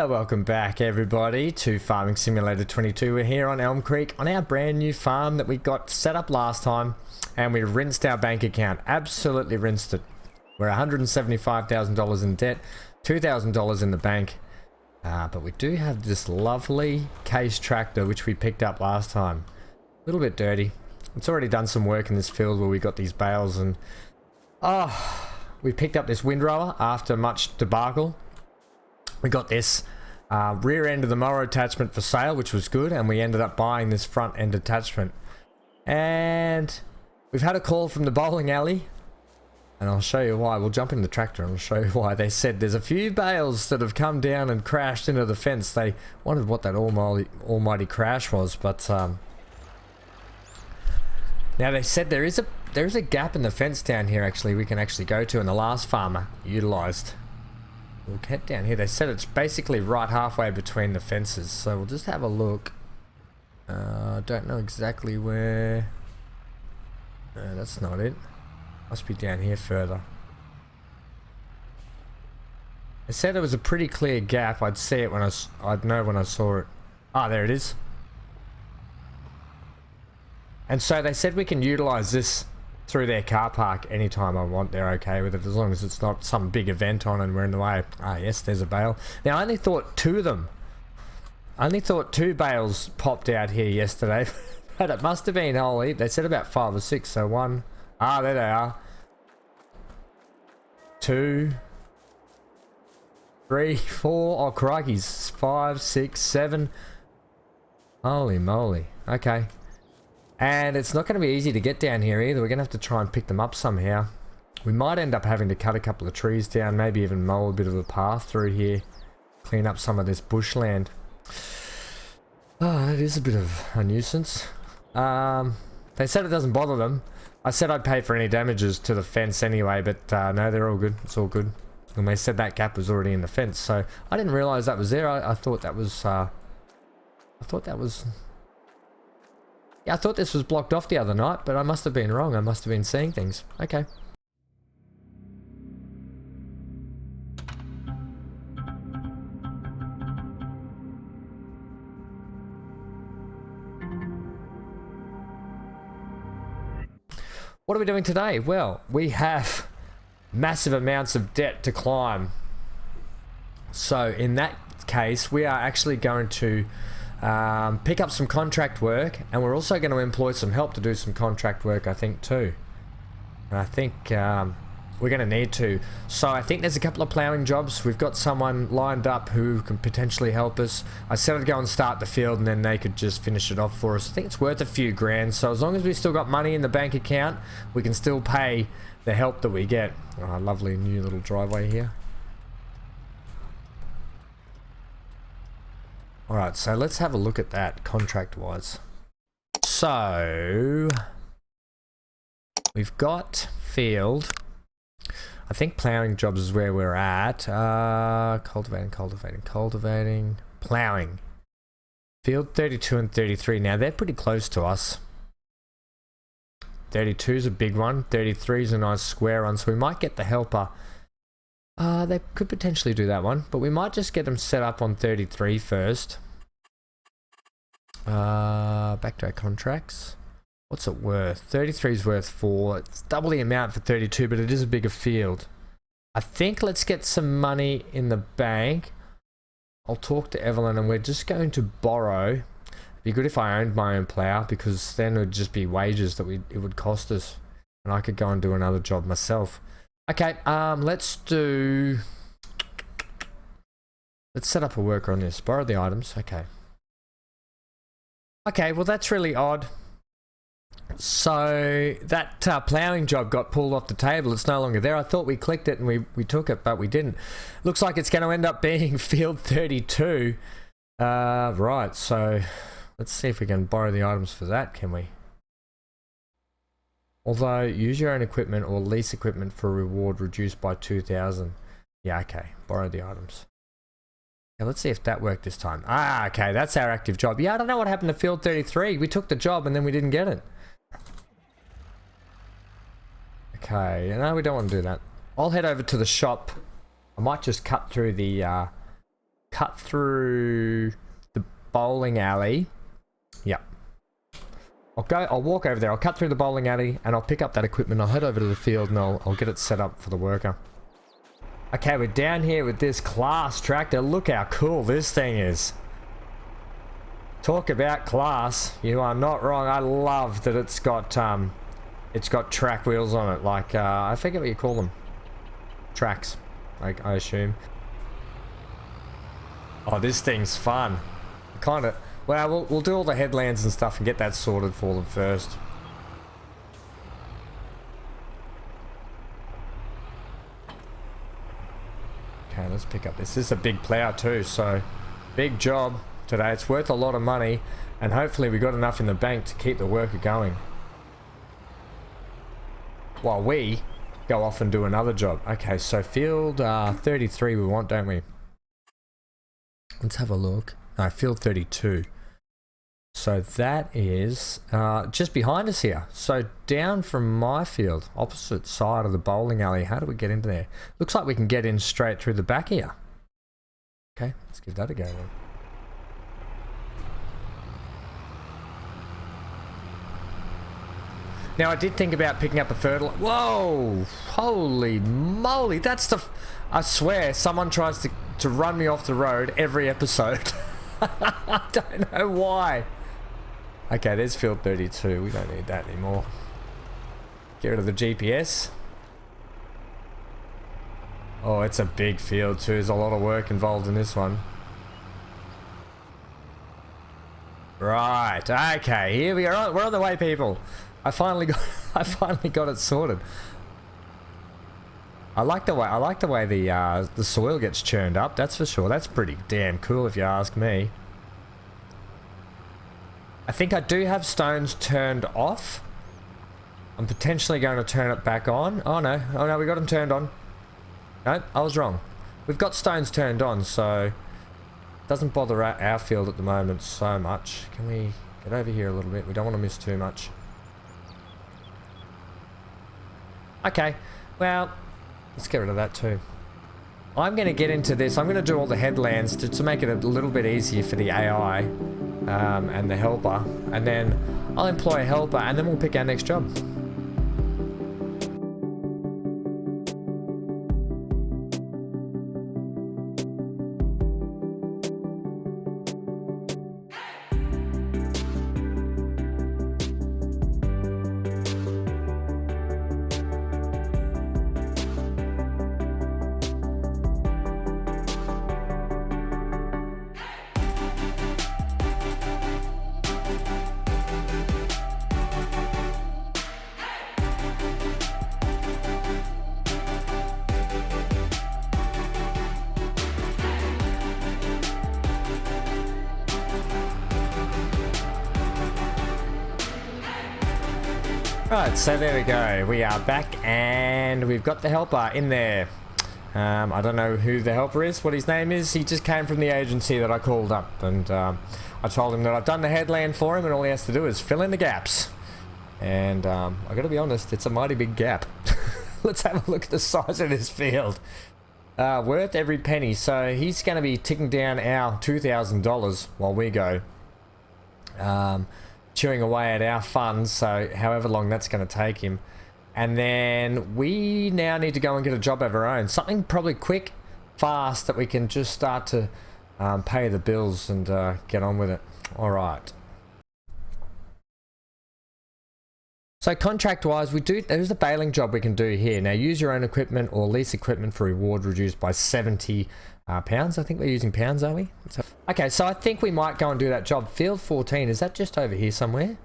Welcome back everybody to Farming Simulator 22. We're here on Elm Creek on our brand new farm that we got set up last time, and we rinsed our bank account, absolutely rinsed it. We're $175,000 in debt, $2,000 in the bank, but we do have this lovely case tractor which we picked up last time. A little bit dirty. It's already done some work in this field where we got these bales, and we picked up this windrower after much debacle. We got this rear end of the mower attachment for sale, which was good, and we ended up buying this front end attachment. And we've had a call from the bowling alley, and I'll show you why. We'll jump in the tractor and I'll show you why. They said there's a few bales that have come down and crashed into the fence. They wondered what that almighty crash was, but now they said there is a gap in the fence down here actually we can actually go to, and the last farmer utilised. We'll get down here. They said it's basically right halfway between the fences, so we'll just have a look. Don't know exactly where. No, that's not it. Must be down here further. They said it was a pretty clear gap. I'd see it when I'd know when I saw it. Ah, there it is. And so they said we can utilize this through their car park anytime I want. They're okay with it as long as it's not some big event on and we're in the way. Ah yes, there's a bale. Now I only thought two of them. I only thought two bales popped out here yesterday. But it must have been whole heap. They said about 5 or 6, so one. Ah, there they are. 2, 3, 4. Oh crikeys. 5, 6, 7. Holy moly. Okay. And it's not going to be easy to get down here either. We're going to have to try and pick them up somehow. We might end up having to cut a couple of trees down, maybe even mow a bit of a path through here. Clean up some of this bushland. Oh, that is a bit of a nuisance. They said it doesn't bother them. I said I'd pay for any damages to the fence anyway, but no, they're all good. It's all good. And they said that gap was already in the fence, so I didn't realise that was there. I thought that was... Yeah, I thought this was blocked off the other night, but I must have been wrong. I must have been seeing things. Okay. What are we doing today? Well, we have massive amounts of debt to climb. So in that case, we are actually going to pick up some contract work, and we're also going to employ some help to do some contract work, I think, too. And I think we're going to need to. So I think there's a couple of ploughing jobs. We've got someone lined up who can potentially help us. I said I'd go and start the field and then they could just finish it off for us. I think it's worth a few grand, so as long as we've still got money in the bank account, we can still pay the help that we get. Oh, lovely new little driveway here. Alright, so let's have a look at that contract-wise. So we've got field. I think ploughing jobs is where we're at. Cultivating. Ploughing. Field 32 and 33. Now they're pretty close to us. 32 is a big one. 33 is a nice square one, so we might get the helper. They could potentially do that one, but we might just get them set up on 33 first. Back to our contracts. What's it worth? 33 is worth 4. It's double the amount for 32, but it is a bigger field. I think let's get some money in the bank. I'll talk to Evelyn, and we're just going to borrow. It'd be good if I owned my own plough, because then it would just be wages that it would cost us, and I could go and do another job myself. Okay, let's set up a worker on this. Borrow the items. Okay. Okay, well that's really odd. So that ploughing job got pulled off the table. It's no longer there. I thought we clicked it and we took it, but we didn't. Looks like it's going to end up being field 32. Right, so let's see if we can borrow the items for that, can we? Although, use your own equipment or lease equipment for a reward reduced by 2,000. Yeah, okay. Borrow the items. Okay, let's see if that worked this time. Ah, okay. That's our active job. Yeah, I don't know what happened to field 33. We took the job and then we didn't get it. Okay, no, we don't want to do that. I'll head over to the shop. I might just cut through the cut through the bowling alley. Yep. I'll walk over there, I'll cut through the bowling alley and I'll pick up that equipment. I'll head over to the field and I'll get it set up for the worker. Okay, we're down here with this class tractor. Look how cool this thing is. Talk about class. You are not wrong. I love that it's got track wheels on it. Like, I forget what you call them. Tracks, I assume. Oh, this thing's fun. Kind of. Well, we'll do all the headlands and stuff and get that sorted for them first. Okay, let's pick up this. This is a big plow too, so big job today. It's worth a lot of money, and hopefully we got enough in the bank to keep the worker going while we go off and do another job. Okay, so field 33 we want, don't we? Let's have a look. No, field 32. So that is just behind us here. So down from my field, opposite side of the bowling alley. How do we get into there? Looks like we can get in straight through the back here. Okay, let's give that a go then. Now I did think about picking up a fertilizer. Whoa! Holy moly! That's the... I swear someone tries to run me off the road every episode. I don't know why. Okay, there's field 32. We don't need that anymore. Get rid of the GPS. Oh, it's a big field too. There's a lot of work involved in this one. Right. Okay, here we are. We're on the way, people. I finally got it sorted. I like the way the soil gets churned up. That's for sure. That's pretty damn cool if you ask me. I think I do have stones turned off. I'm potentially going to turn it back on. Oh no, we got them turned on. No, I was wrong. We've got stones turned on, so it doesn't bother our field at the moment so much. Can we get over here a little bit? We don't want to miss too much. Okay, well, let's get rid of that too. I'm going to get into this. I'm going to do all the headlands to make it a little bit easier for the AI and the helper. And then I'll employ a helper and then we'll pick our next job. Right, so there we go. We are back and we've got the helper in there. I don't know who the helper is, what his name is. He just came from the agency that I called up, and I told him that I've done the headland for him and all he has to do is fill in the gaps. And I gotta be honest, it's a mighty big gap. Let's have a look at the size of this field. Worth every penny. So he's gonna be ticking down our $2,000 while we go. Chewing away at our funds, so however long that's going to take him. And then we now need to go and get a job of our own. Something probably quick, fast, that we can just start to pay the bills and get on with it. Alright. So contract-wise, there's a baling job we can do here. Now use your own equipment or lease equipment for reward reduced by 70 pounds. I think we're using pounds, are we? Okay, so I think we might go and do that job. Field 14, is that just over here somewhere?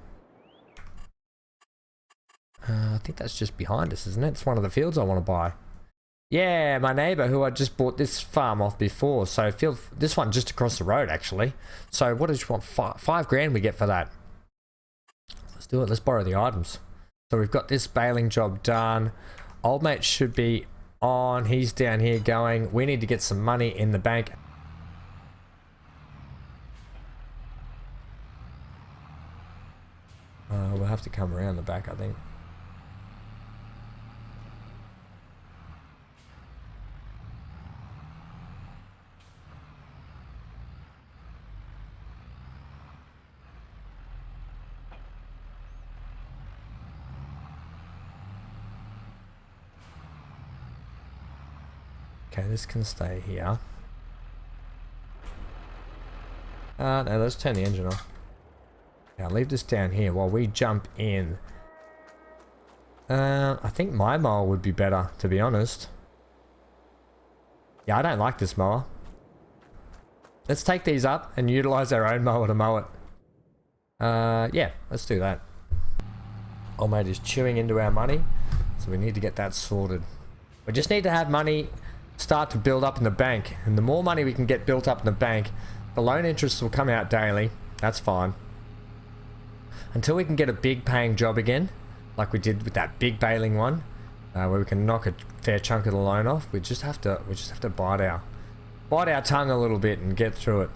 I think that's just behind us, isn't it? It's one of the fields I want to buy. Yeah, my neighbour who I just bought this farm off before. So this one just across the road, actually. So what did you want? Five grand we get for that. Let's do it. Let's borrow the items. So we've got this baling job done. Old mate should be on. He's down here going. We need to get some money in the bank. We'll have to come around the back, I think. Okay, this can stay here. No, let's turn the engine off. Yeah, I'll leave this down here while we jump in. I think my mower would be better, to be honest. Yeah, I don't like this mower. Let's take these up and utilize our own mower to mow it. Yeah, let's do that. Old mate is chewing into our money, so we need to get that sorted. We just need to have money start to build up in the bank, and the more money we can get built up in the bank, the loan interest will come out daily. That's fine. Until we can get a big paying job again, like we did with that big baling one, where we can knock a fair chunk of the loan off, we just have to bite our tongue a little bit and get through it.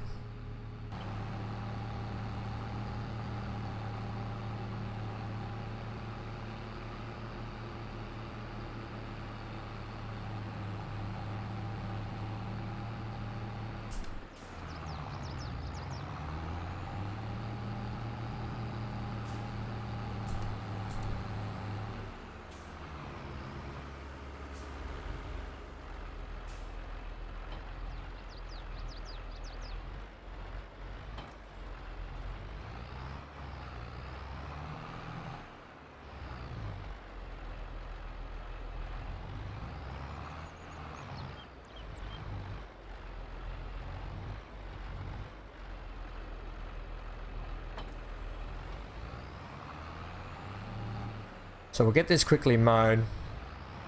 So we'll get this quickly mowed,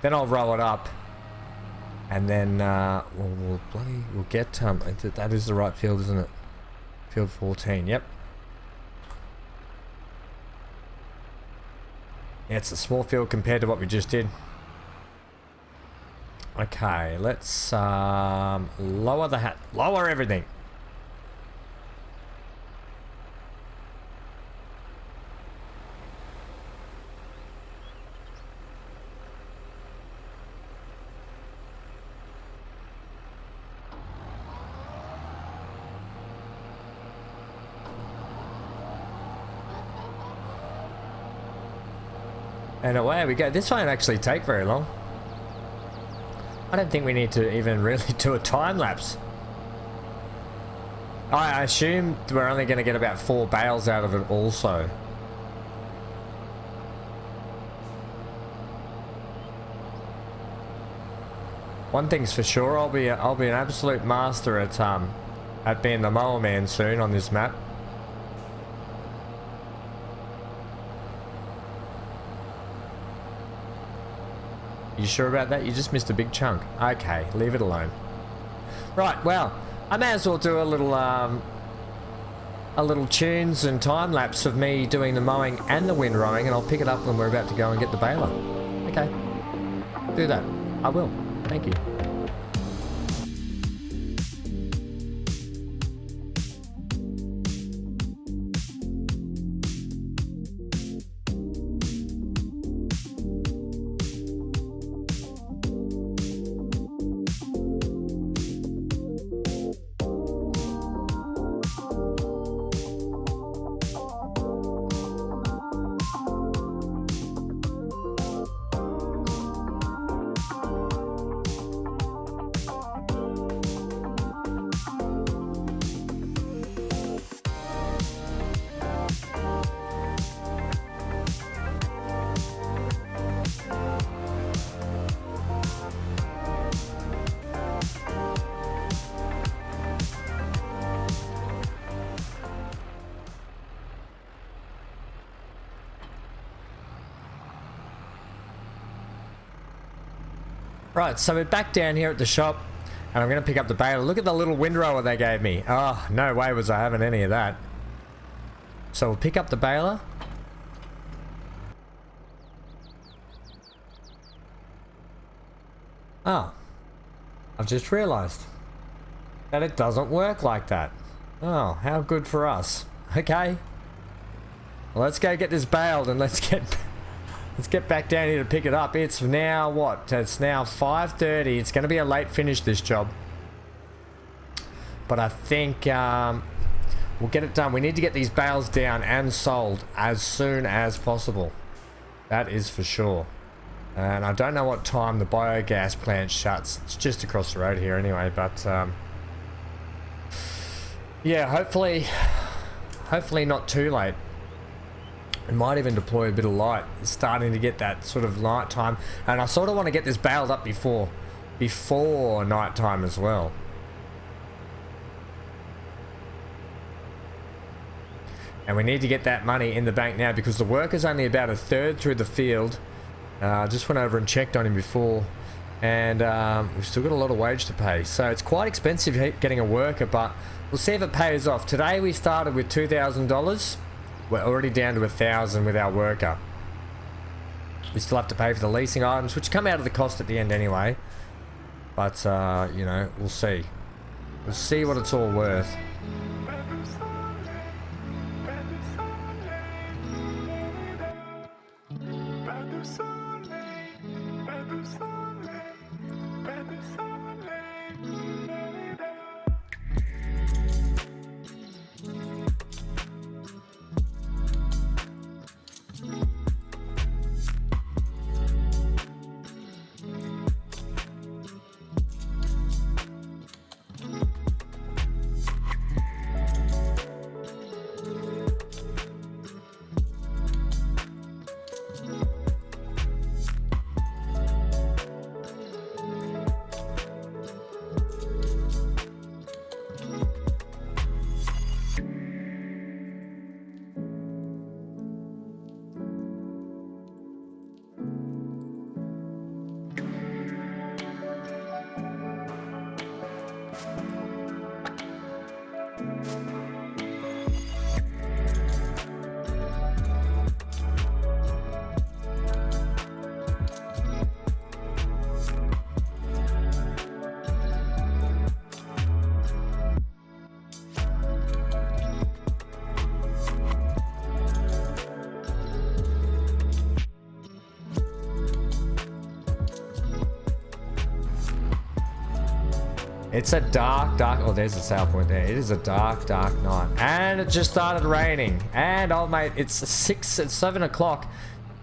then I'll roll it up, and then we'll get that is the right field, isn't it? Field 14. Yep. Yeah, it's a small field compared to what we just did. Okay, let's lower the hat, lower everything. And away we go. This won't actually take very long. I don't think we need to even really do a time lapse. I assume we're only going to get about 4 bales out of it also. One thing's for sure, I'll be an absolute master at being the mower man soon on this map. You sure about that? You just missed a big chunk. Okay, leave it alone. Right, well, I may as well do a little tunes and time lapse of me doing the mowing and the windrowing, and I'll pick it up when we're about to go and get the baler. Okay, do that. I will. Thank you. Right, so we're back down here at the shop, and I'm going to pick up the baler. Look at the little windrower they gave me. Oh, no way was I having any of that. So we'll pick up the baler. Oh, I've just realized that it doesn't work like that. Oh, how good for us. Okay. Well, let's go get this baled and let's get back down here to pick it up. It's now what? It's now 5:30. It's going to be a late finish, this job. But I think we'll get it done. We need to get these bales down and sold as soon as possible. That is for sure. And I don't know what time the biogas plant shuts. It's just across the road here anyway, but yeah, hopefully not too late. We might even deploy a bit of light. It's starting to get that sort of night time, and I sort of want to get this bailed up before night time as well. And we need to get that money in the bank now because the worker's only about a third through the field. Just went over and checked on him before, and we've still got a lot of wage to pay. So it's quite expensive getting a worker, but we'll see if it pays off. Today we started with $2,000. We're already down to $1,000 with our worker. We still have to pay for the leasing items, which come out of the cost at the end anyway. But you know, we'll see. We'll see what it's all worth. It's a dark, oh, there's the sale point there. It is a dark night. And it just started raining. And, oh, mate, it's 7 o'clock.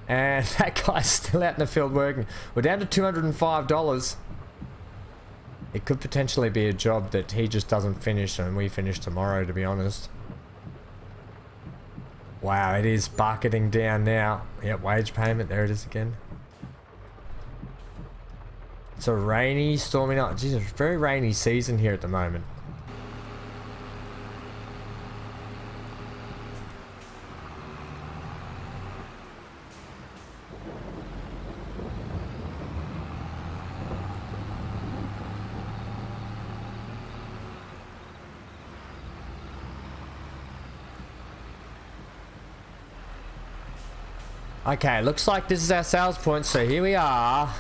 And that guy's still out in the field working. We're down to $205. It could potentially be a job that he just doesn't finish and we finish tomorrow, to be honest. Wow, it is bucketing down now. Yep, wage payment. There it is again. It's a rainy, stormy night. Jeez, it's a very rainy season here at the moment. Okay, looks like this is our sales point, so here we are.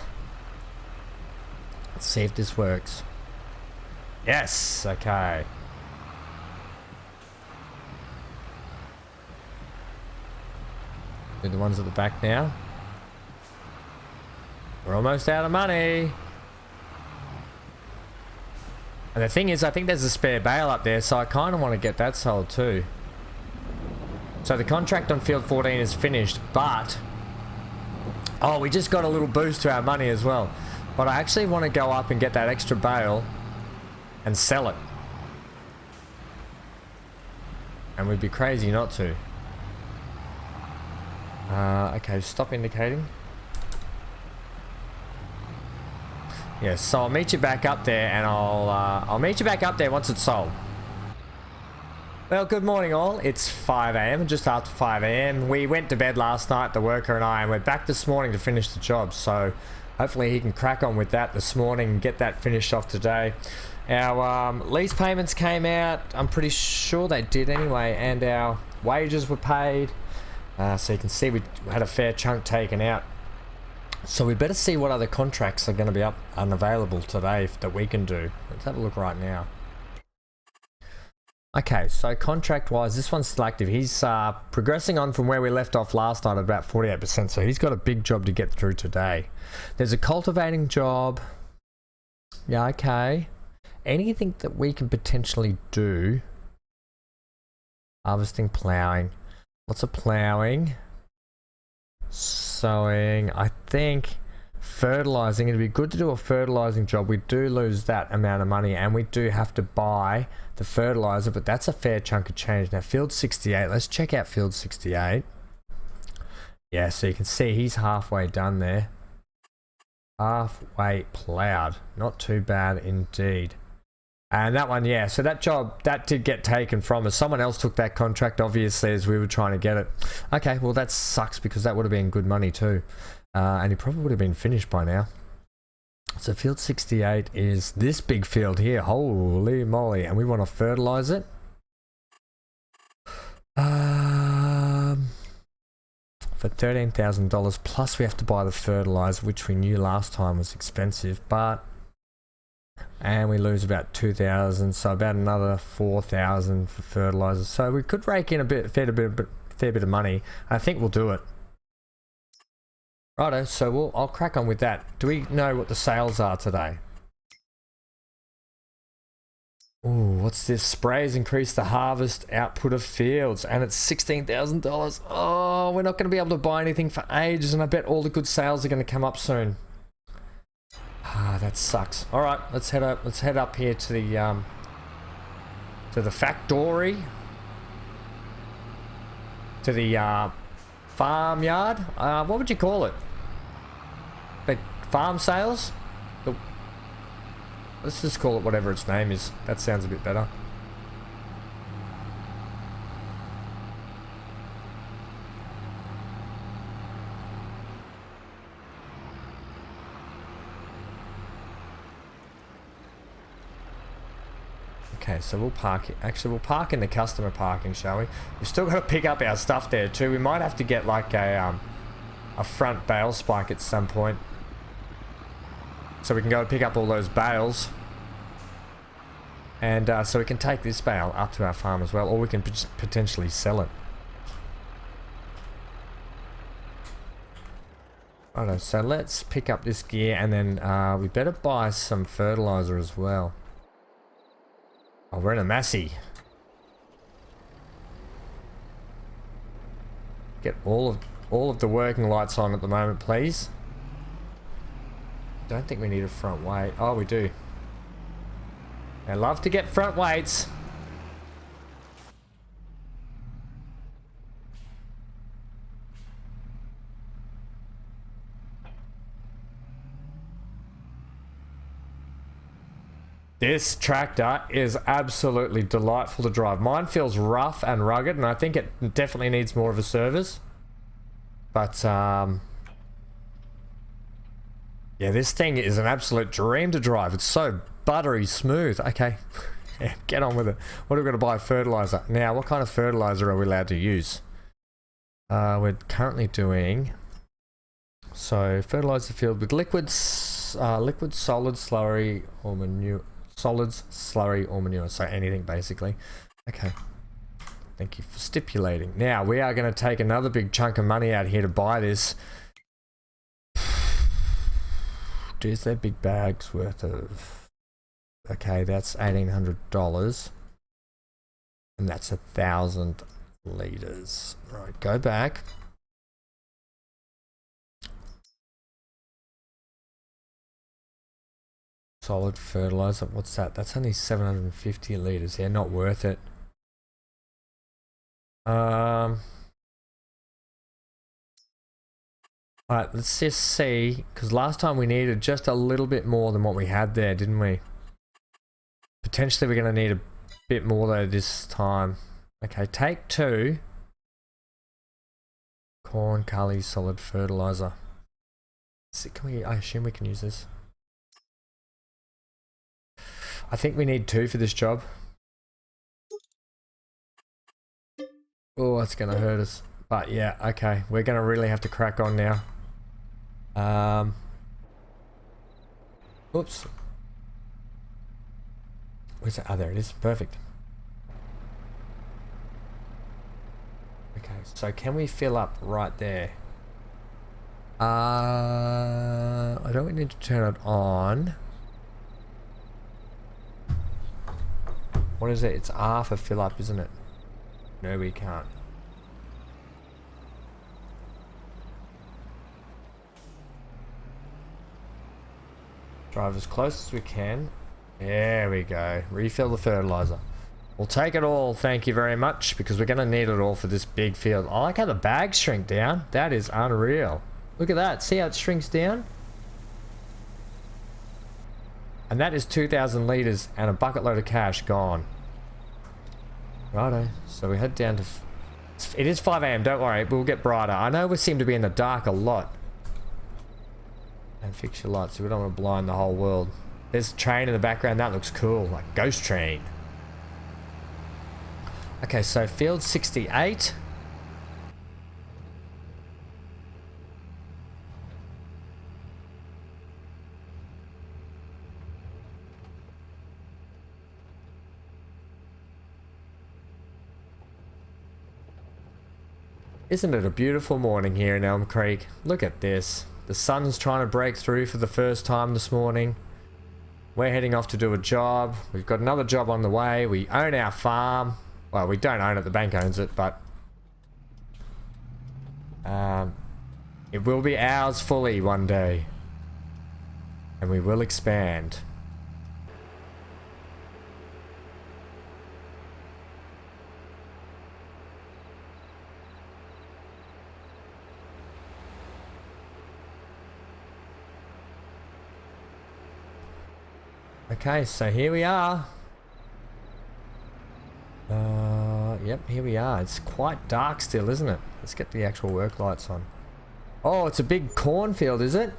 Let's see if this works. Yes, okay. Do the ones at the back now. We're almost out of money. And the thing is, I think there's a spare bale up there, so I kind of want to get that sold too. So the contract on field 14 is finished, but... oh, we just got a little boost to our money as well. But I actually want to go up and get that extra bale and sell it. And we'd be crazy not to. Okay, stop indicating. Yes, so I'll meet you back up there, and I'll meet you back up there once it's sold. Well, good morning all. It's 5 AM, just after 5 AM. We went to bed last night, the worker and I, and we're back this morning to finish the job. So hopefully he can crack on with that this morning and get that finished off today. Our lease payments came out. I'm pretty sure they did anyway, and our wages were paid. So you can see we had a fair chunk taken out. So we better see what other contracts are going to be up and available today that we can do. Let's have a look right now. Okay, so contract-wise, this one's still active. He's progressing on from where we left off last night at about 48%, so he's got a big job to get through today. There's a cultivating job. Yeah, okay. Anything that we can potentially do. Harvesting, ploughing. Lots of ploughing. Sowing. I think fertilizing. It'd be good to do a fertilizing job. We do lose that amount of money, and we do have to buy the fertilizer, but that's a fair chunk of change. Now, field 68. Let's check out field 68. Yeah, so you can see he's halfway done there. Halfway plowed. Not too bad indeed. And that one, yeah, so that job, that did get taken from us. Someone else took that contract, obviously, as we were trying to get it. Okay, well, that sucks because that would have been good money too. And he probably would have been finished by now. So field 68 is this big field here. Holy moly. And we want to fertilize it. For $13,000, plus we have to buy the fertilizer, which we knew last time was expensive, but... And we lose about 2,000, so about another 4,000 for fertilizer. So we could rake in a fair bit of money. I think we'll do it. Righto, so I'll crack on with that. Do we know what the sales are today? Ooh, what's this? Sprays increase the harvest output of fields, and it's $16,000. Oh, we're not going to be able to buy anything for ages, and I bet all the good sales are going to come up soon. Ah, that sucks. All right, let's head up. Let's head up here to the factory, to the farmyard. What would you call it? The farm sales? Let's just call it whatever its name is. That sounds a bit better. Okay, so we'll park it. Actually, we'll park in the customer parking, shall we? We've still got to pick up our stuff there too. We might have to get like a front bale spike at some point, so we can go pick up all those bales, and so we can take this bale up to our farm as well, or we can potentially sell it. Alright, so let's pick up this gear, and then we better buy some fertilizer as well. Oh, we're in a Massey. Get all of the working lights on at the moment, please. Don't think we need a front weight. Oh, we do. I love to get front weights. This tractor is absolutely delightful to drive. Mine feels rough and rugged, and I think it definitely needs more of a service. But, yeah, this thing is an absolute dream to drive. It's so buttery smooth. Okay, yeah, get on with it. What are we going to buy? Fertilizer. Now, what kind of fertilizer are we allowed to use? We're currently doing... So, fertilize the field with liquids, liquid, solid, slurry, or manure. Solids, slurry, or manure. So anything, basically. Okay. Thank you for stipulating. Now, we are going to take another big chunk of money out here to buy this. Geez, they're big bags worth of... Okay, that's $1,800. And that's 1,000 liters. Right, go back. Solid fertilizer, what's that? That's only 750 liters. Yeah, not worth it. Alright, let's just see, because last time we needed just a little bit more than what we had there, didn't we? Potentially we're going to need a bit more though this time. Okay, take 2. Corn, Kali, solid fertilizer. I assume we can use this. I think we need 2 for this job. Oh, that's gonna hurt us. But yeah, okay. We're gonna really have to crack on now. Oops. Where's that? Oh, there it is. Perfect. Okay, so can we fill up right there? I don't need to turn it on. What is it? It's R for fill up, isn't it? No, we can't. Drive as close as we can. There we go. Refill the fertilizer. We'll take it all, thank you very much, because we're going to need it all for this big field. I like how the bags shrink down. That is unreal. Look at that. See how it shrinks down? And that is 2,000 litres and a bucket load of cash gone. Righto. So we head down to... It is 5 AM, don't worry. We'll get brighter. I know we seem to be in the dark a lot. And fix your lights so we don't want to blind the whole world. There's a train in the background. That looks cool. Like Ghost Train. Okay, so field 68. Isn't it a beautiful morning here in Elm Creek? Look at this. The sun's trying to break through for the first time this morning. We're heading off to do a job. We've got another job on the way. We own our farm. Well, we don't own it, the bank owns it, but it will be ours fully one day. And we will expand. Okay, so here we are. Yep, here we are. It's quite dark still, isn't it? Let's get the actual work lights on. Oh, it's a big cornfield, is it?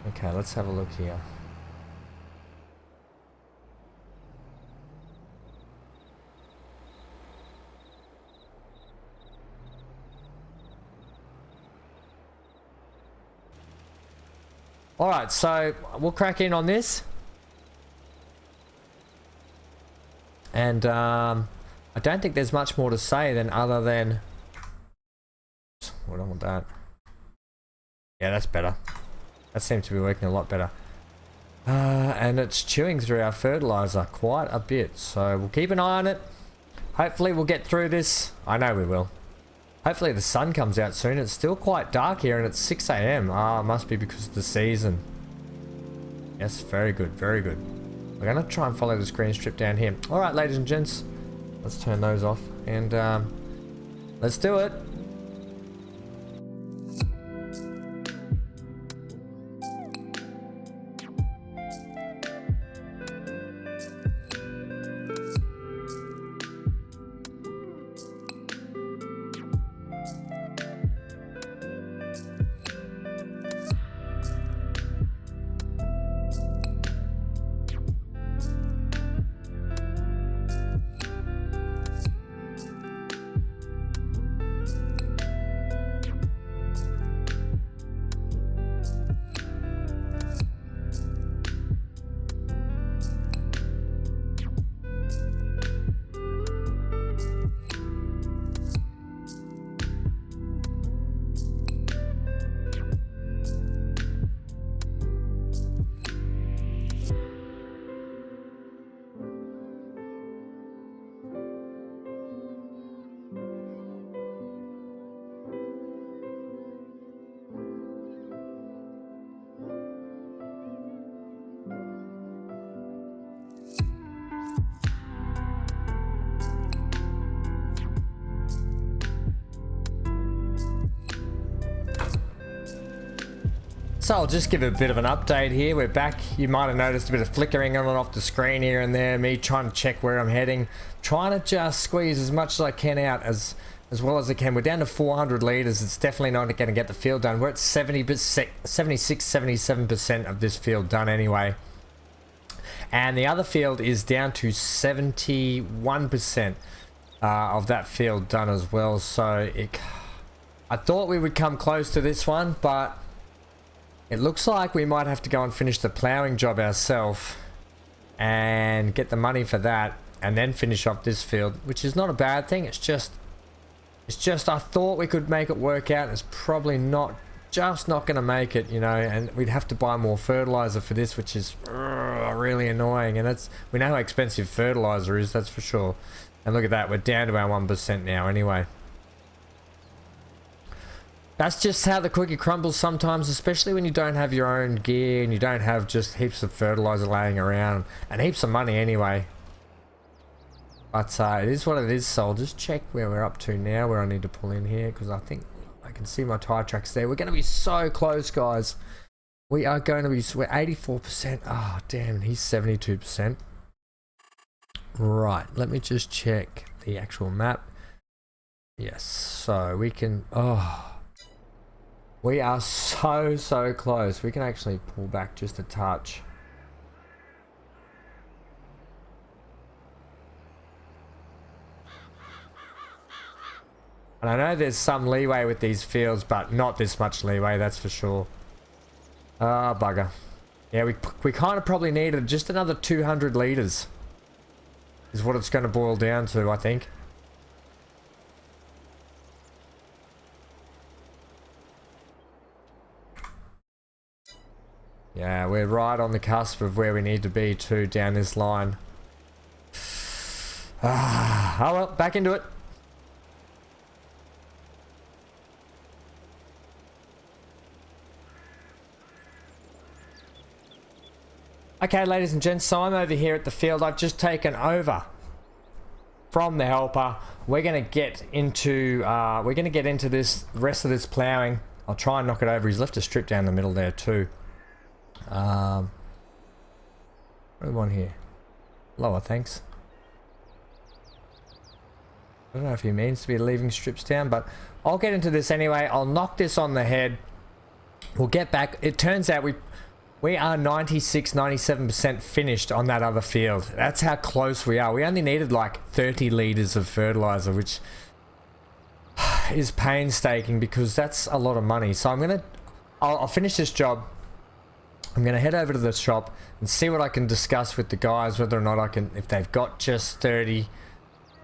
Okay, let's have a look here. Alright, so we'll crack in on this. And I don't think there's much more to say than other than... I don't want that. Yeah, that's better. That seems to be working a lot better. And it's chewing through our fertilizer quite a bit. So we'll keep an eye on it. Hopefully we'll get through this. I know we will. Hopefully the sun comes out soon. It's still quite dark here and it's 6 AM. Ah, must be because of the season. Yes, very good, very good. We're going to try and follow this green strip down here. Alright, ladies and gents. Let's turn those off. And let's do it. So I'll just give a bit of an update here. We're back. You might have noticed a bit of flickering on and off the screen here and there. Me trying to check where I'm heading. Trying to just squeeze as much as I can out as well as I can. We're down to 400 litres. It's definitely not going to get the field done. We're at 70%, 76, 77% of this field done anyway. And the other field is down to 71% of that field done as well. So I thought we would come close to this one, but it looks like we might have to go and finish the ploughing job ourselves and get the money for that and then finish off this field, which is not a bad thing. It's just I thought we could make it work out. It's probably not going to make it, you know, and we'd have to buy more fertilizer for this, which is really annoying. And we know how expensive fertilizer is, that's for sure. And look at that, we're down to our 1% now anyway. That's just how the cookie crumbles sometimes, especially when you don't have your own gear and you don't have just heaps of fertilizer laying around and heaps of money anyway. But it is what it is, so I'll just check where we're up to now, where I need to pull in here, because I think I can see my tire tracks there. We're going to be so close, guys. We are going to be, we're 84%. Oh, damn, he's 72%. Right, let me just check the actual map. Yes, so we can, we are so close. We can actually pull back just a touch. And I know there's some leeway with these fields, but not this much leeway, that's for sure. Ah, bugger. Yeah, we kind of probably needed just another 200 litres. Is what it's going to boil down to, I think. Yeah, we're right on the cusp of where we need to be too, down this line. Oh well, back into it. Okay, ladies and gents, so I'm over here at the field. I've just taken over from the helper. We're gonna get into this rest of this ploughing. I'll try and knock it over. He's left a strip down the middle there too. What do we want here? Lower, thanks. I don't know if he means to be leaving strips down, but I'll get into this anyway. I'll knock this on the head. We'll get back. It turns out we are 96-97% finished on that other field. That's how close we are. We only needed like 30 litres of fertilizer, which is painstaking because that's a lot of money. So I'll finish this job. I'm going to head over to the shop and see what I can discuss with the guys, whether or not I can, if they've got just 30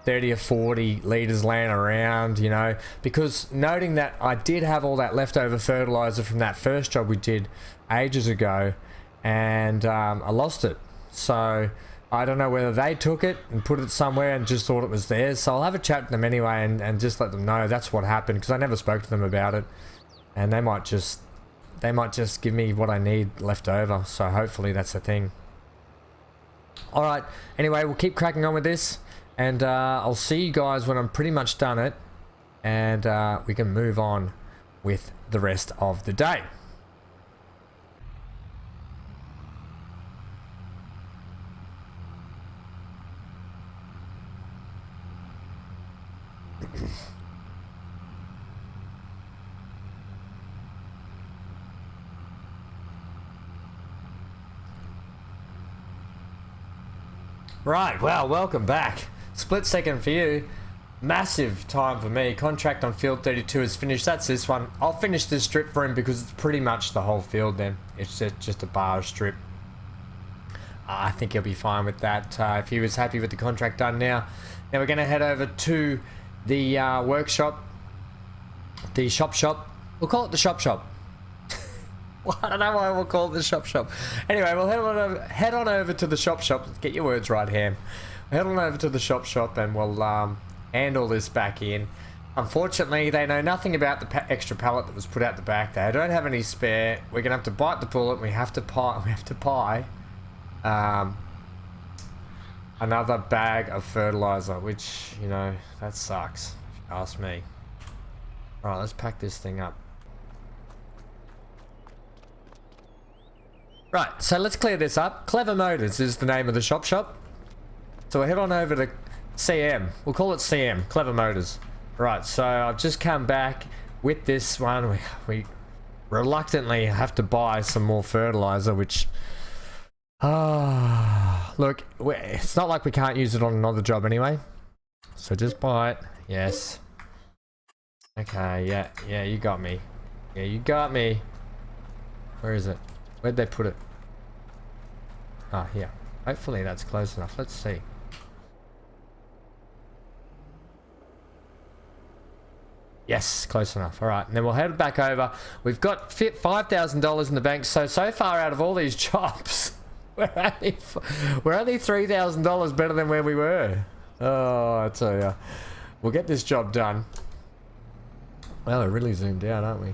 or 40 litres laying around, you know, because noting that I did have all that leftover fertilizer from that first job we did ages ago, and I lost it. So I don't know whether they took it and put it somewhere and just thought it was theirs. So I'll have a chat to them anyway and just let them know that's what happened, because I never spoke to them about it, and they might just give me what I need left over. So hopefully that's the thing. All right, anyway, we'll keep cracking on with this, and I'll see you guys when I'm pretty much done it, and we can move on with the rest of the day. Right, well, welcome back. Split second for you. Massive time for me. Contract on field 32 is finished. That's this one. I'll finish this strip for him because it's pretty much the whole field then. It's just a bar strip. I think he'll be fine with that if he was happy with the contract done now. Now we're going to head over to the workshop. The shop. We'll call it the shop. Well, I don't know why we'll call it the shop. Anyway, we'll head on over to the shop. Get your words right, Ham. Head on over to the shop and we'll handle this back in. Unfortunately, they know nothing about the extra pallet that was put out the back. They don't have any spare. We're gonna have to bite the bullet. We have to buy another bag of fertilizer, which, you know, that sucks if you ask me. All right, let's pack this thing up. Right, so let's clear this up. Clever Motors is the name of the shop. So we'll head on over to CM. We'll call it CM, Clever Motors. Right, so I've just come back with this one. We reluctantly have to buy some more fertilizer, which... look, it's not like we can't use it on another job anyway. So just buy it. Yes. Okay, yeah, you got me. Yeah, you got me. Where is it? Where'd they put it? Ah, here. Hopefully that's close enough. Let's see. Yes, close enough. All right, and then we'll head back over. We've got $5,000 in the bank. So far out of all these jobs, we're only $3,000 better than where we were. Oh, I tell ya. We'll get this job done. Well, we're really zoomed out, aren't we?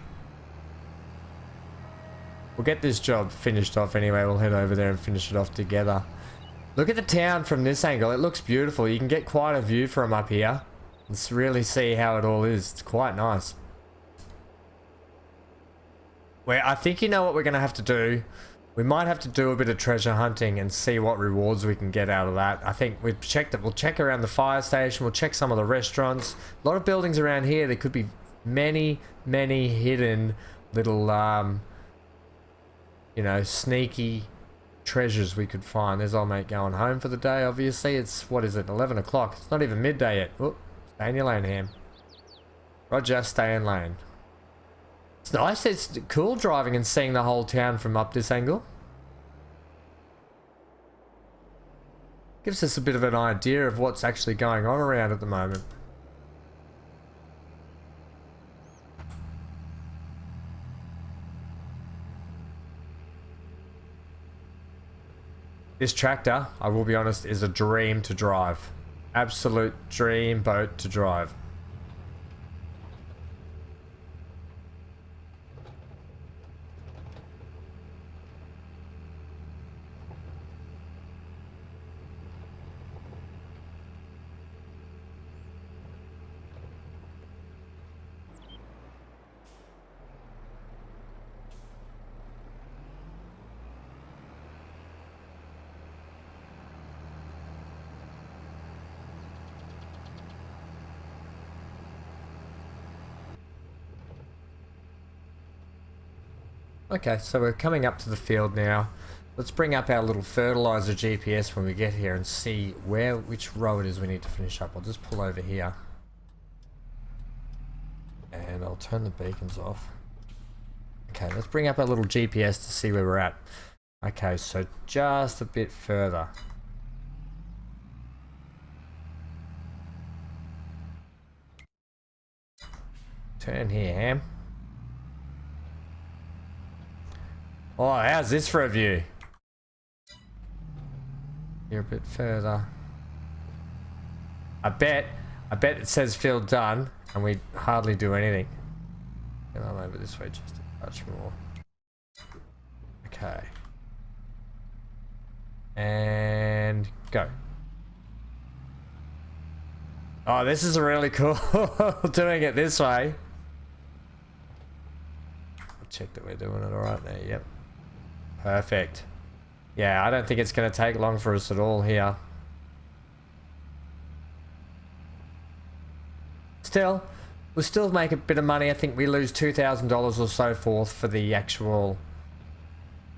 We'll get this job finished off anyway. We'll head over there and finish it off together. Look at the town from this angle. It looks beautiful. You can get quite a view from up here. Let's really see how it all is. It's quite nice. Well, I think you know what we're going to have to do. We might have to do a bit of treasure hunting and see what rewards we can get out of that. I think we've checked it. We'll check around the fire station. We'll check some of the restaurants. A lot of buildings around here. There could be many, many hidden little, you know, sneaky treasures we could find. There's old mate going home for the day, obviously. It's, what is it, 11 o'clock. It's not even midday yet. Oh, stay in your lane, Ham. Roger, stay in lane. It's nice. It's cool driving and seeing the whole town from up this angle. Gives us a bit of an idea of what's actually going on around at the moment. This tractor, I will be honest, is a dream to drive. Absolute dream boat to drive. Okay, so we're coming up to the field now. Let's bring up our little fertilizer GPS when we get here and see which row it is we need to finish up. I'll just pull over here. And I'll turn the beacons off. Okay, let's bring up our little GPS to see where we're at. Okay, so just a bit further. Turn here, Ham. Oh, how's this for a view? You're a bit further. I bet it says field done, and we hardly do anything. And I'm over this way just a touch more. Okay. And go. Oh, this is really cool doing it this way. I'll check that we're doing it alright there, yep. Perfect. Yeah, I don't think it's going to take long for us at all here. Still, we'll still make a bit of money. I think we lose $2,000 or so forth for the actual...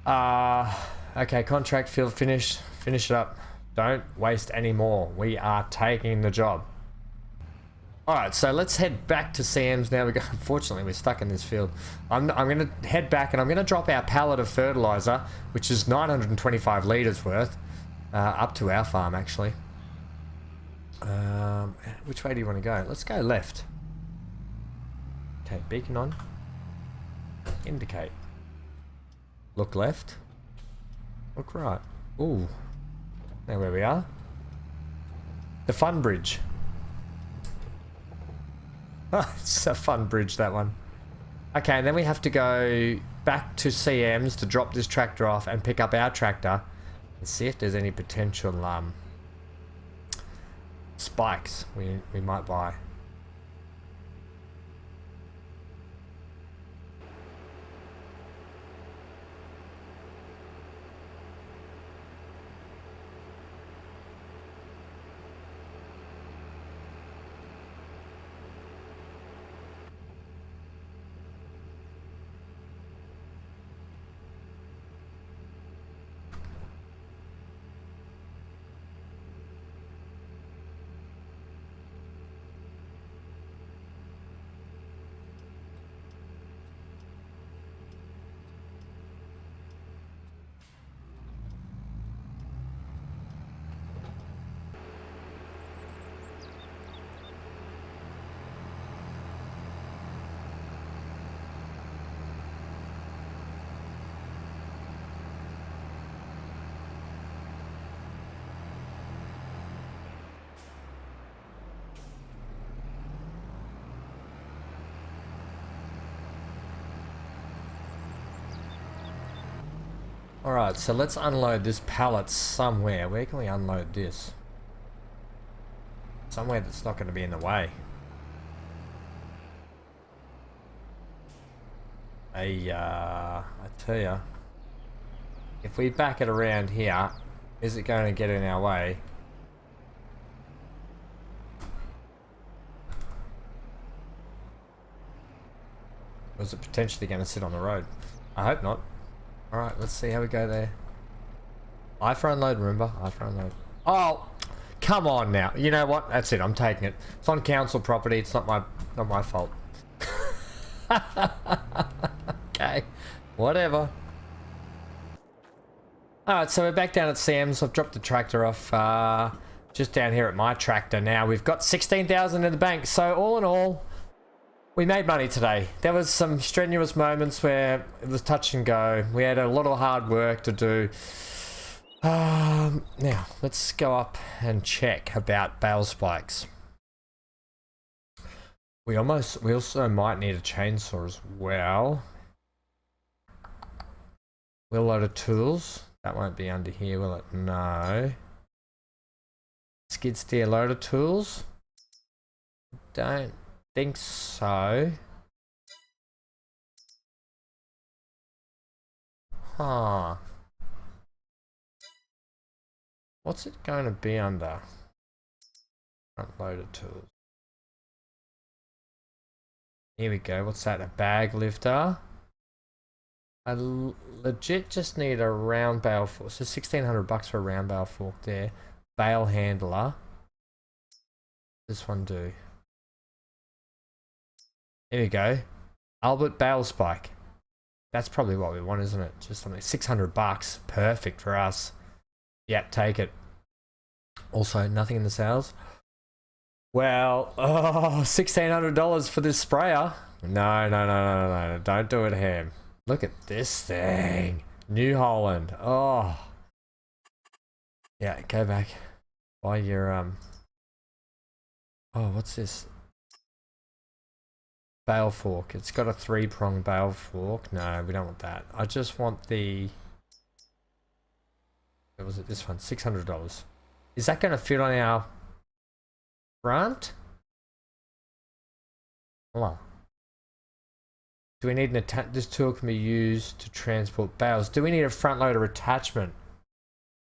okay, contract field finished. Finish it up. Don't waste any more. We are taking the job. Alright, so let's head back to Sam's now. Unfortunately, we're stuck in this field. I'm going to head back and I'm going to drop our pallet of fertilizer, which is 925 litres worth, up to our farm, actually. Which way do you want to go? Let's go left. Okay, beacon on. Indicate. Look left. Look right. Ooh. Now where we are. The fun bridge. It's a fun bridge, that one. Okay, and then we have to go back to CM's to drop this tractor off and pick up our tractor and see if there's any potential spikes we might buy. Alright, so let's unload this pallet somewhere. Where can we unload this? Somewhere that's not going to be in the way. I tell ya, if we back it around here, is it going to get in our way? Or is it potentially going to sit on the road? I hope not. Alright, let's see how we go there. I for unload, remember? I for unload. Oh, come on now. You know what? That's it. I'm taking it. It's on council property. It's not my fault. Okay. Whatever. Alright, so we're back down at Sam's. I've dropped the tractor off just down here at my tractor now. We've got 16,000 in the bank. So all in all, we made money today. There was some strenuous moments where it was touch and go. We had a lot of hard work to do. Now, let's go up and check about bale spikes. We also might need a chainsaw as well. Wheel load of tools. That won't be under here, will it? No. Skid steer loader tools. Don't think so. Huh. What's it going to be under? Front loader tools. Here we go. What's that? A bag lifter. I legit just need a round bale fork. So 1,600 bucks for a round bale fork there. Bale handler. This one do. Here we go. Albert bale spike. That's probably what we want, isn't it? Just something 600 bucks. Perfect for us. Yep, take it. Also, nothing in the sales. Well, oh, $1,600 for this sprayer. No. Don't do it, Ham. Look at this thing. New Holland. Oh. Yeah, go back. Buy your, oh, what's this? Bale fork. It's got a 3-prong bale fork. No, we don't want that. I just want the... What was it? This one. $600. Is that going to fit on our front? Hold on. Do we need an this tool can be used to transport bales. Do we need a front loader attachment?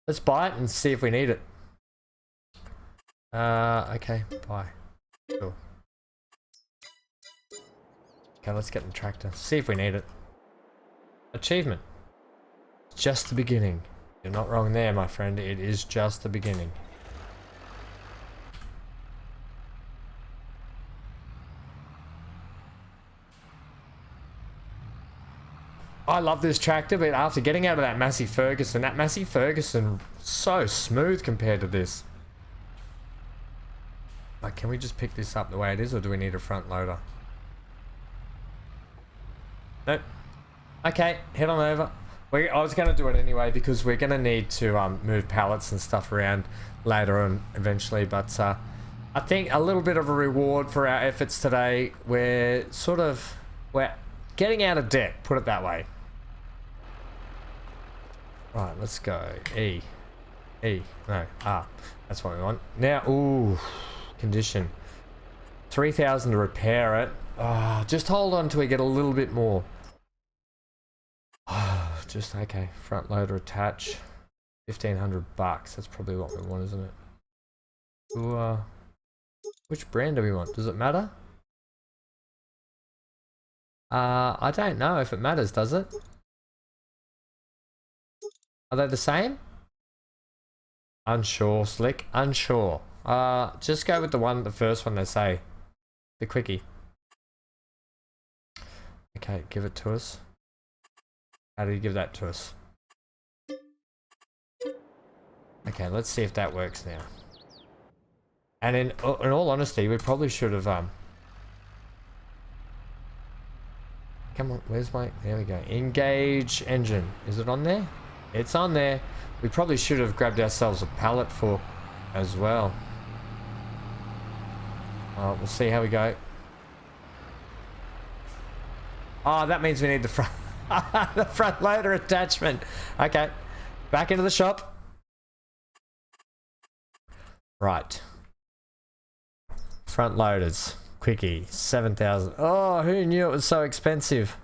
Let's buy it and see if we need it. Okay, buy. Cool. Okay, let's get the tractor. See if we need it. Achievement. Just the beginning. You're not wrong there, my friend. It is just the beginning. I love this tractor, but after getting out of that Massey Ferguson, so smooth compared to this. Like, can we just pick this up the way it is, or do we need a front loader? Nope. Okay, head on over. I was going to do it anyway because we're going to need to move pallets and stuff around later on eventually, but I think a little bit of a reward for our efforts today. We're getting out of debt, put it that way. Right, let's go. No, R. That's what we want. Now, ooh, condition. 3,000 to repair it. Just hold on till we get a little bit more. Just, okay, front loader attach. 1,500 bucks. That's probably what we want, isn't it? Ooh, which brand do we want? Does it matter? I don't know if it matters, does it? Are they the same? Unsure, Slick. Unsure. Just go with the first one they say. The quickie. Okay, give it to us. How do you give that to us? Okay, let's see if that works now. And in all honesty, we probably should have come on, where's my... There we go. Engage engine. Is it on there? It's on there. We probably should have grabbed ourselves a pallet fork as well. We'll see how we go. Oh, that means we need the front... The front loader attachment. Okay. Back into the shop. Right. Front loaders. Quickie. 7,000. Oh, who knew it was so expensive?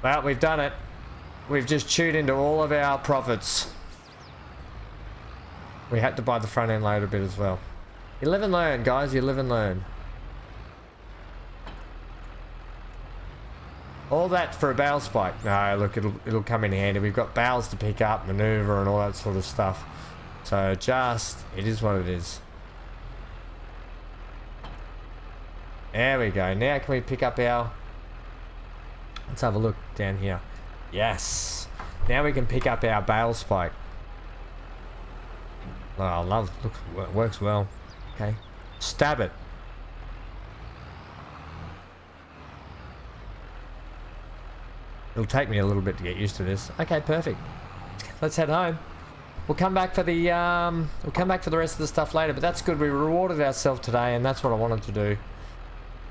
Well, we've done it. We've just chewed into all of our profits. We had to buy the front end loader bit as well. You live and learn, guys. You live and learn. All that for a bale spike. No, look, it'll come in handy. We've got bales to pick up, maneuver, and all that sort of stuff. So it is what it is. There we go. Now can we pick up our... Let's have a look down here. Yes. Now we can pick up our bale spike. Oh, I love it. Look, it works well. Okay. Stab it. It'll take me a little bit to get used to this. Okay, perfect. Let's head home. We'll come back for the rest of the stuff later, but that's good. We rewarded ourselves today, and that's what I wanted to do.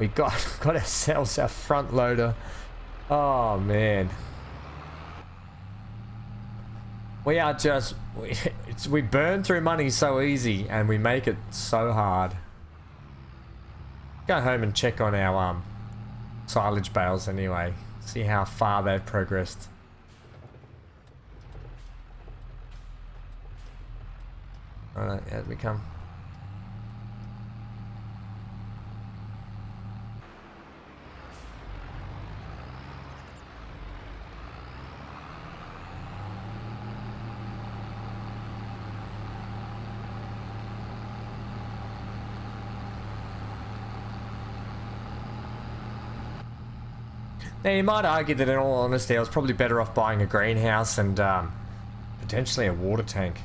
We got ourselves our front loader. Oh man. We are just we burn through money so easy and we make it so hard. Go home and check on our silage bales anyway. See how far they've progressed. Alright, out we come. Now you might argue that in all honesty I was probably better off buying a greenhouse and potentially a water tank.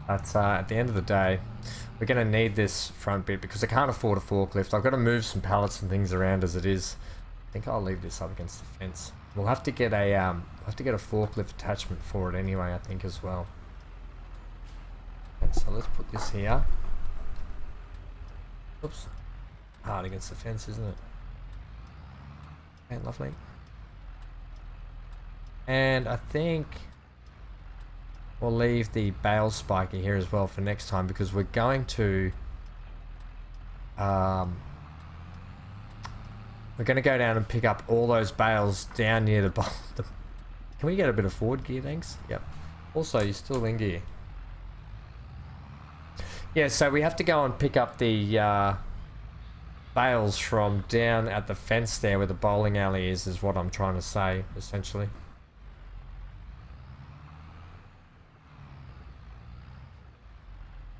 But at the end of the day, we're going to need this front bit because I can't afford a forklift. I've got to move some pallets and things around as it is. I think I'll leave this up against the fence. We'll have to get a forklift attachment for it anyway, I think as well. Okay, so let's put this here. Oops. Hard against the fence, isn't it? Okay, lovely. And I think we'll leave the bale spiker here as well for next time because we're going to go down and pick up all those bales down near the bottom. Can we get a bit of forward gear, thanks? Yep. Also, you're still in gear. Yeah, so we have to go and pick up the bales from down at the fence there where the bowling alley is what I'm trying to say, essentially.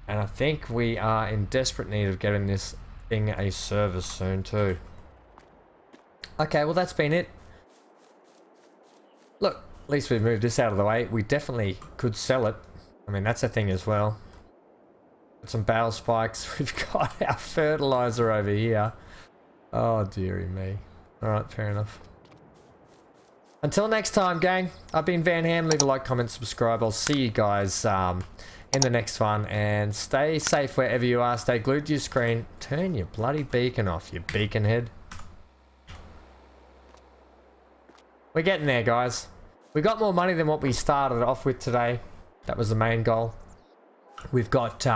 And I think we are in desperate need of getting this thing a service soon too. Okay, well that's been it. Look, at least we've moved this out of the way. We definitely could sell it. I mean, that's a thing as well. Got some bale spikes. We've got our fertilizer over here. Oh, dearie me. Alright, fair enough. Until next time, gang. I've been Van Ham. Leave a like, comment, subscribe. I'll see you guys in the next one. And stay safe wherever you are. Stay glued to your screen. Turn your bloody beacon off, you beacon head. We're getting there, guys. We got more money than what we started off with today. That was the main goal. We've got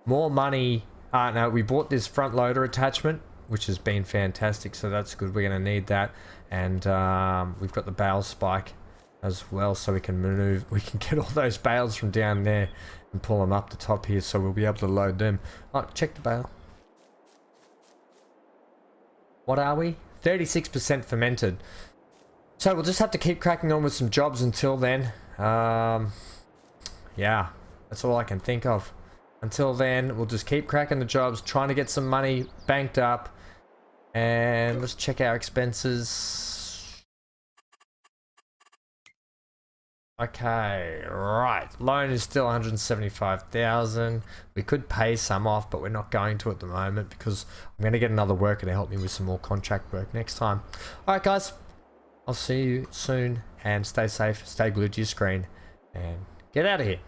more money. No, we bought this front loader attachment, which has been fantastic, so that's good. We're going to need that. And we've got the bale spike as well, so we can maneuver. We can get all those bales from down there and pull them up the top here, so we'll be able to load them. Oh, check the bale. What are we? 36% fermented. So we'll just have to keep cracking on with some jobs until then. Yeah. That's all I can think of. Until then, we'll just keep cracking the jobs, trying to get some money banked up. And let's check our expenses. Okay, right. Loan is still 175,000. We could pay some off, but we're not going to at the moment because I'm going to get another worker to help me with some more contract work next time. Alright guys, I'll see you soon, and stay safe, stay glued to your screen, and get out of here.